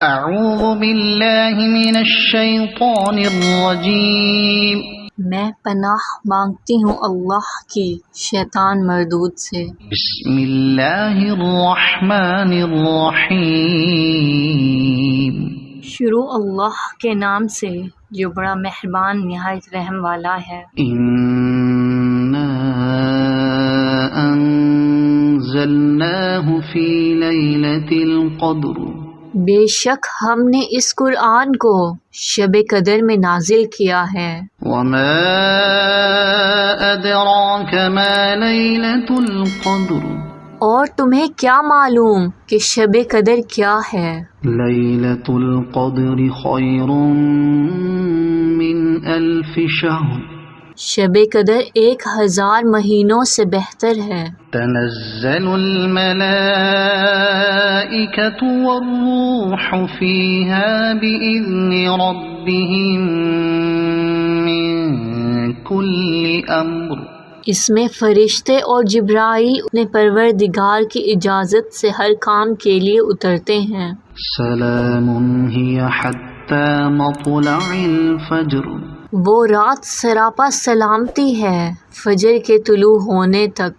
اعوذ باللہ من الشیطان الرجیم، میں پناہ مانگتی ہوں اللہ کی شیطان مردود سے۔ بسم اللہ الرحمن الرحیم، شروع اللہ کے نام سے جو بڑا مہربان نہایت رحم والا ہے۔ انا انزلناہ فی لیلۃ القدر، بے شک ہم نے اس قرآن کو شب قدر میں نازل کیا ہے۔ وما ادراک ما لیلۃ القدر، اور تمہیں کیا معلوم کہ شب قدر کیا ہے؟ لیلۃ القدر خیر من الف شہر، شب قدر 1000 مہینوں سے بہتر ہے۔ تنزل الملائکۃ والروح فیہا بإذن ربہم من کل امر، اس میں فرشتے اور جبرائیل اپنے پروردگار کی اجازت سے ہر کام کے لیے اترتے ہیں۔ سلام ہی حتی مطلع الفجر، وہ رات سراپا سلامتی ہے فجر کے طلوع ہونے تک۔